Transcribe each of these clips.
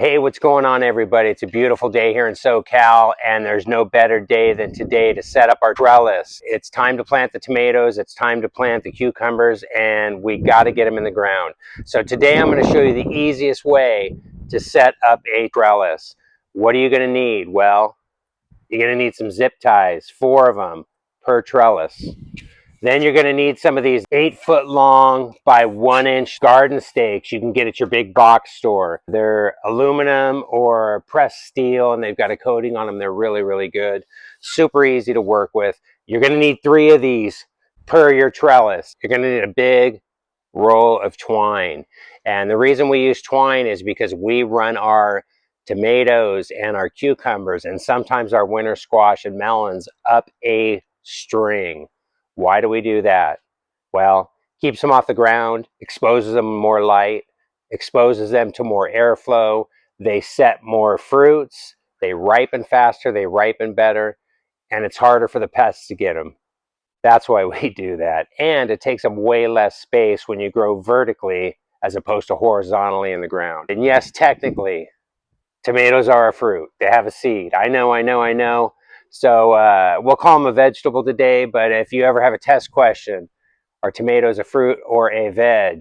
Hey, what's going on, everybody? It's a beautiful day here in SoCal, and there's no better day than today to set up our trellis. It's time to plant the tomatoes, it's time to plant the cucumbers, and we got to get them in the ground. So today I'm going to show you the easiest way to set up a trellis. What are you going to need? Well, you're going to need some zip ties, 4 of them per trellis. Then you're going to need some of these 8-foot long by 1-inch garden stakes you can get at your big box store. They're aluminum or pressed steel, and they've got a coating on them. They're really, really good. Super easy to work with. You're going to need 3 of these per your trellis. You're going to need a big roll of twine. And the reason we use twine is because we run our tomatoes and our cucumbers and sometimes our winter squash and melons up a string. Why do we do that? Well, keeps them off the ground, exposes them to more light, exposes them to more airflow. They set more fruits, they ripen faster, they ripen better, and it's harder for the pests to get them. That's why we do that. And it takes up way less space when you grow vertically as opposed to horizontally in the ground. And yes, technically, tomatoes are a fruit. They have a seed. I know. So we'll call them a vegetable today, but if you ever have a test question, are tomatoes a fruit or a veg?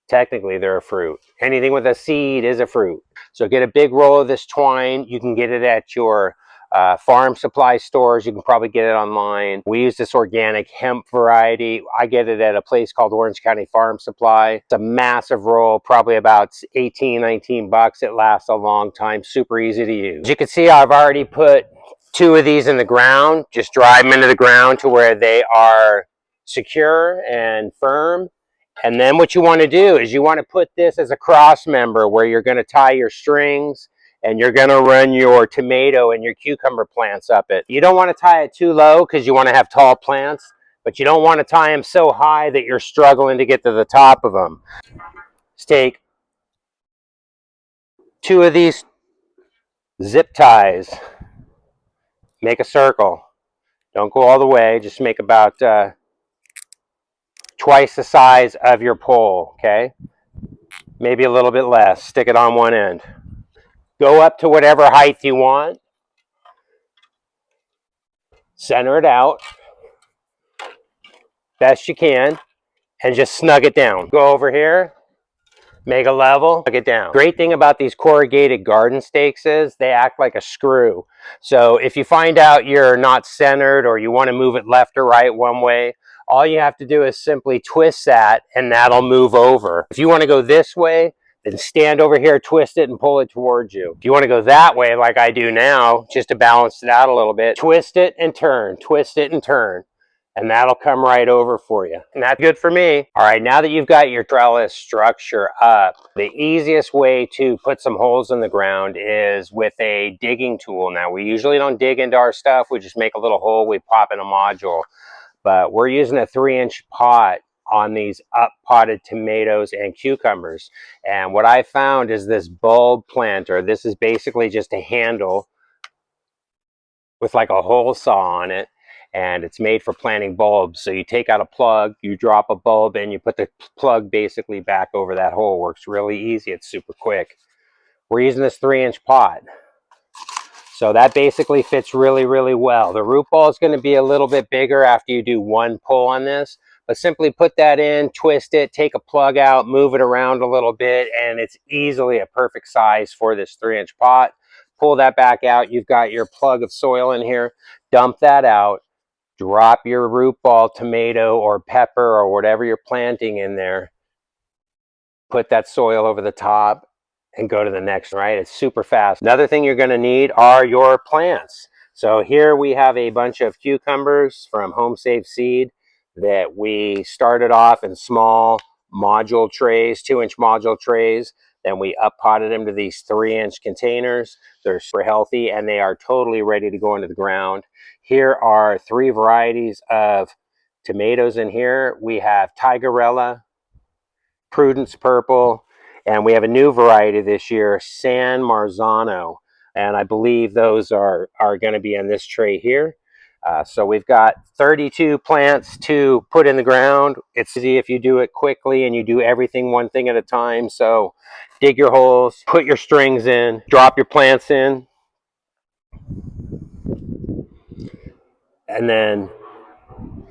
Technically, they're a fruit. Anything with a seed is a fruit. So get a big roll of this twine. You can get it at your farm supply stores. You can probably get it online. We use this organic hemp variety. I get it at a place called Orange County Farm Supply. It's a massive roll, probably about 18, 19 bucks. It lasts a long time, super easy to use. As you can see, I've already put 2 of these in the ground. Just drive them into the ground to where they are secure and firm. And then what you want to do is you want to put this as a cross member where you're going to tie your strings and you're going to run your tomato and your cucumber plants up it. You don't want to tie it too low because you want to have tall plants, but you don't want to tie them so high that you're struggling to get to the top of them. Just take 2 of these zip ties, make a circle. Don't go all the way, just make about twice the size of your pole, okay? Maybe a little bit less. Stick it on one end. Go up to whatever height you want. Center it out best you can and just snug it down. Go over here, make a level, snug it down. Great thing about these corrugated garden stakes is they act like a screw. So if you find out you're not centered or you want to move it left or right one way, all you have to do is simply twist that and that'll move over. If you want to go this way, then stand over here, twist it, and pull it towards you. If you want to go that way, like I do now, just to balance it out a little bit, twist it and turn, twist it and turn, and that'll come right over for you. And that's good for me. All right, now that you've got your trellis structure up, the easiest way to put some holes in the ground is with a digging tool. Now, we usually don't dig into our stuff. We just make a little hole, we pop in a module. But we're using a 3-inch pot on these up potted tomatoes and cucumbers. And what I found is this bulb planter. This is basically just a handle with like a hole saw on it, and it's made for planting bulbs. So you take out a plug, you drop a bulb in, you put the plug basically back over that hole. Works really easy, it's super quick. We're using this 3-inch pot. So that basically fits really, really well. The root ball is going to be a little bit bigger after you do one pull on this, but simply put that in, twist it, take a plug out, move it around a little bit, and it's easily a perfect size for this 3-inch pot. Pull that back out. You've got your plug of soil in here. Dump that out. Drop your root ball tomato or pepper or whatever you're planting in there. Put that soil over the top and go to the next, right? It's super fast. Another thing you're going to need are your plants. So here we have a bunch of cucumbers from Home Safe Seed that we started off in small module trays, 2-inch module trays. Then we up potted them to these 3-inch containers. They're super healthy and they are totally ready to go into the ground. Here are 3 varieties of tomatoes in here. We have Tigerella, Prudence Purple, and we have a new variety this year, San Marzano. And I believe those are going to be in this tray here. So we've got 32 plants to put in the ground. It's easy if you do it quickly and you do everything one thing at a time. So dig your holes, put your strings in, drop your plants in, and then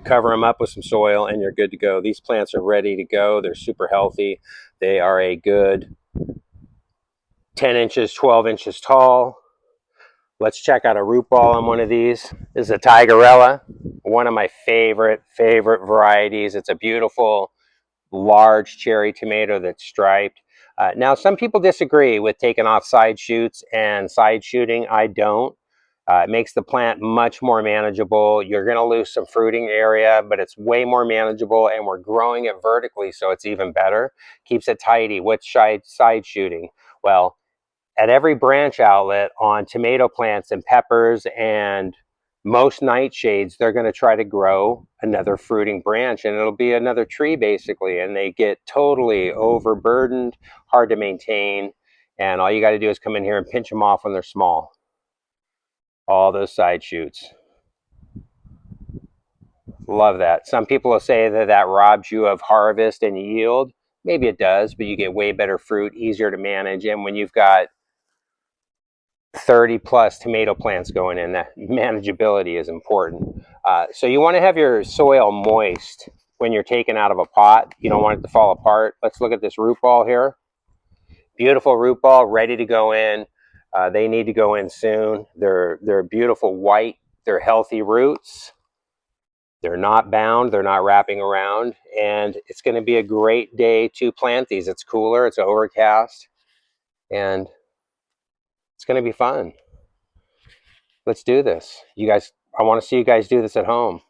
cover them up with some soil and you're good to go. These plants are ready to go. They're super healthy. They are a good 10 inches, 12 inches tall. Let's check out a root ball on one of these. This is a Tigerella, one of my favorite varieties. It's a beautiful, large cherry tomato that's striped. Now, some people disagree with taking off side shoots and side shooting. I don't. It makes the plant much more manageable. You're going to lose some fruiting area, but it's way more manageable, and we're growing it vertically, so it's even better. Keeps it tidy. What's side shooting? Well, at every branch outlet on tomato plants and peppers and most nightshades, they're going to try to grow another fruiting branch, and it'll be another tree basically, and they get totally overburdened, hard to maintain, and all you got to do is come in here and pinch them off when they're small. All those side shoots. Love that. Some people will say that that robs you of harvest and yield. Maybe it does, but you get way better fruit, easier to manage, and when you've got 30 plus tomato plants going in, that manageability is important. So you want to have your soil moist when you're taking out of a pot. You don't want it to fall apart. Let's look at this root ball here. Beautiful root ball, ready to go in. They need to go in soon. They're beautiful white. They're healthy roots. They're not bound. They're not wrapping around. And it's going to be a great day to plant these. It's cooler. It's overcast. And it's going to be fun. Let's do this. You guys, I want to see you guys do this at home.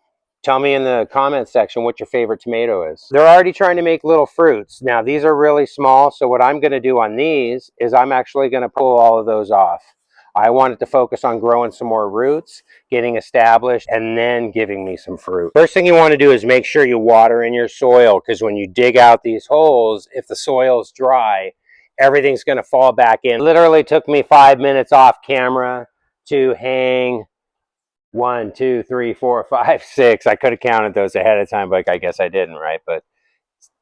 Tell me in the comments section what your favorite tomato is. They're already trying to make little fruits. Now, these are really small, so what I'm going to do on these is I'm actually going to pull all of those off. I wanted to focus on growing some more roots, getting established, and then giving me some fruit. First thing you want to do is make sure you water in your soil, because when you dig out these holes, if the soil is dry, everything's going to fall back in. It literally took me 5 minutes off camera to hang 1, 2, 3, 4, 5, 6. I could have counted those ahead of time, but I guess I didn't, right? But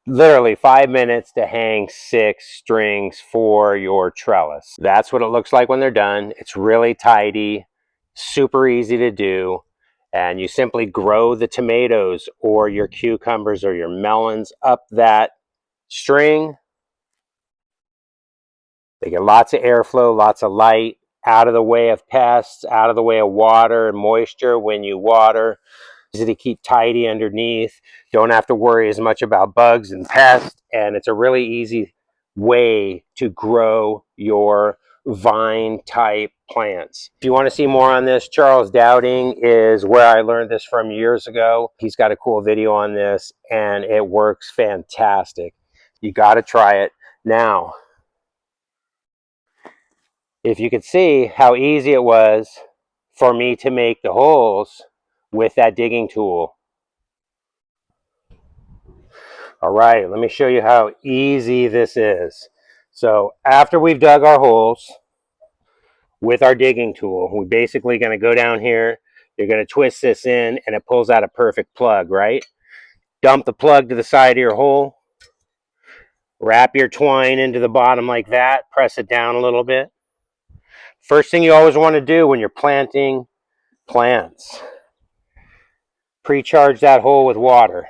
literally 5 minutes to hang 6 strings for your trellis. That's what it looks like when they're done. It's really tidy, super easy to do. And you simply grow the tomatoes or your cucumbers or your melons up that string. They get lots of airflow, lots of light, out of the way of pests, out of the way of water and moisture when you water. Easy to keep tidy underneath. Don't have to worry as much about bugs and pests. And it's a really easy way to grow your vine type plants. If you want to see more on this, Charles Dowding is where I learned this from years ago. He's got a cool video on this and it works fantastic. You got to try it. Now, if you could see how easy it was for me to make the holes with that digging tool. All right, let me show you how easy this is. So after we've dug our holes with our digging tool, we're basically going to go down here. You're going to twist this in and it pulls out a perfect plug, right? Dump the plug to the side of your hole. Wrap your twine into the bottom like that. Press it down a little bit. First thing you always want to do when you're planting plants, pre-charge that hole with water.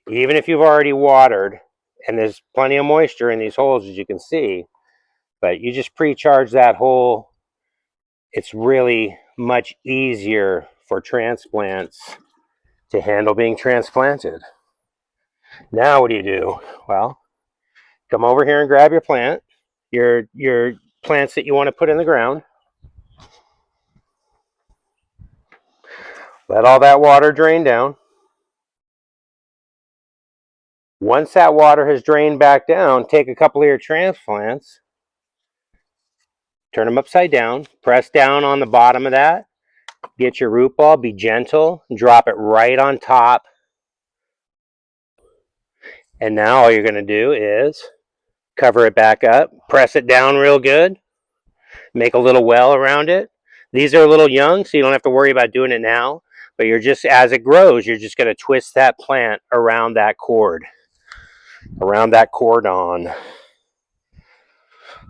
Even if you've already watered, and there's plenty of moisture in these holes as you can see, but you just pre-charge that hole. It's really much easier for transplants to handle being transplanted. Now what do? Well, come over here and grab your plant, your plants that you want to put in the ground. Let all that water drain down. Once that water has drained back down, take a couple of your transplants, turn them upside down, press down on the bottom of that, get your root ball, be gentle, drop it right on top. And now all you're going to do is cover it back up, press it down real good, Make a little well around it. These are a little young, so you don't have to worry about doing it now. But you're just, as it grows, you're just going to twist that plant around that cord. Around that cordon.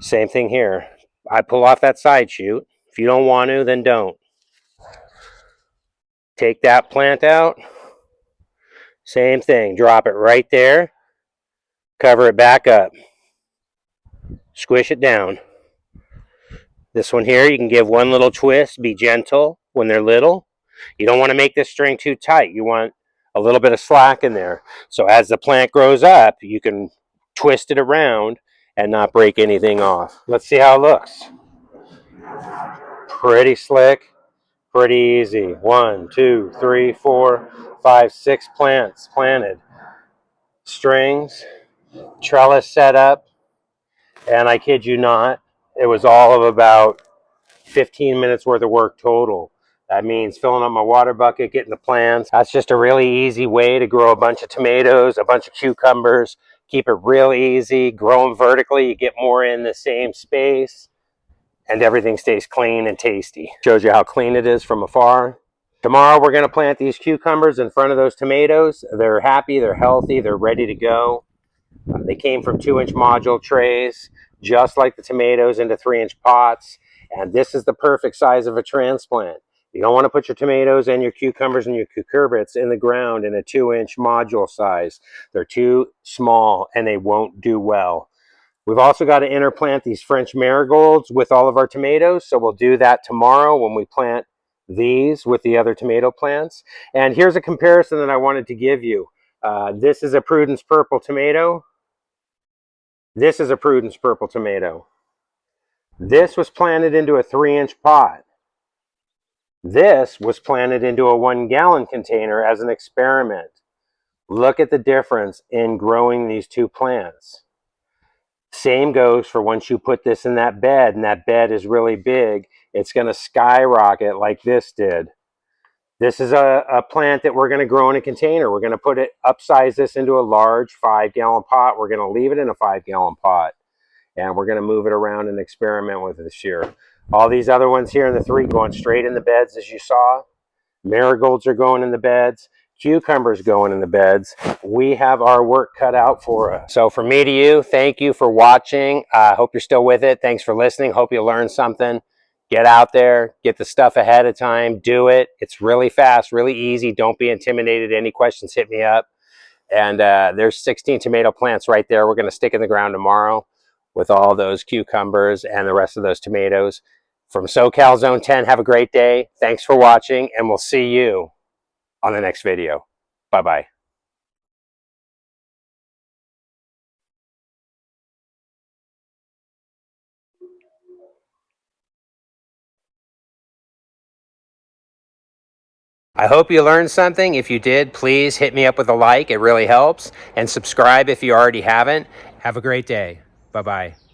Same thing here. I pull off that side shoot. If you don't want to, then don't. Take that plant out. Same thing. Drop it right there. Cover it back up. Squish it down. This one here, you can give one little twist. Be gentle when they're little. You don't want to make this string too tight. You want a little bit of slack in there. So as the plant grows up, you can twist it around and not break anything off. Let's see how it looks. Pretty slick, pretty easy. 1, 2, 3, 4, 5, 6 plants planted. Strings, trellis set up, and I kid you not, it was all of about 15 minutes worth of work total. That means filling up my water bucket, getting the plants. That's just a really easy way to grow a bunch of tomatoes, a bunch of cucumbers. Keep it real easy. Grow them vertically. You get more in the same space, and everything stays clean and tasty. Shows you how clean it is from afar. Tomorrow we're going to plant these cucumbers in front of those tomatoes. They're happy, they're healthy, they're ready to go. They came from 2-inch module trays, just like the tomatoes, into 3-inch pots. And this is the perfect size of a transplant. You don't want to put your tomatoes and your cucumbers and your cucurbits in the ground in a 2-inch module size. They're too small and they won't do well. We've also got to interplant these French marigolds with all of our tomatoes. So we'll do that tomorrow when we plant these with the other tomato plants. And here's a comparison that I wanted to give you. This is a Prudence purple tomato. This is a Prudence purple tomato. This was planted into a 3-inch pot. This was planted into a 1-gallon container as an experiment. Look at the difference in growing these two plants. Same goes for once you put this in that bed, and that bed is really big, it's going to skyrocket like this did. This is a plant that we're going to grow in a container. We're going to upsize this into a large 5-gallon pot. We're going to leave it in a 5-gallon pot. And we're going to move it around and experiment with it this year. All these other ones here in the 3 going straight in the beds, as you saw. Marigolds are going in the beds. Cucumbers going in the beds. We have our work cut out for us. So from me to you, thank you for watching. I hope you're still with it. Thanks for listening. Hope you learned something. Get out there, get the stuff ahead of time, do it. It's really fast, really easy. Don't be intimidated. Any questions, hit me up. And there's 16 tomato plants right there. We're going to stick in the ground tomorrow with all those cucumbers and the rest of those tomatoes. From SoCal Zone 10, have a great day. Thanks for watching, and we'll see you on the next video. Bye-bye. I hope you learned something. If you did, please hit me up with a like. It really helps. And subscribe if you already haven't. Have a great day. Bye-bye.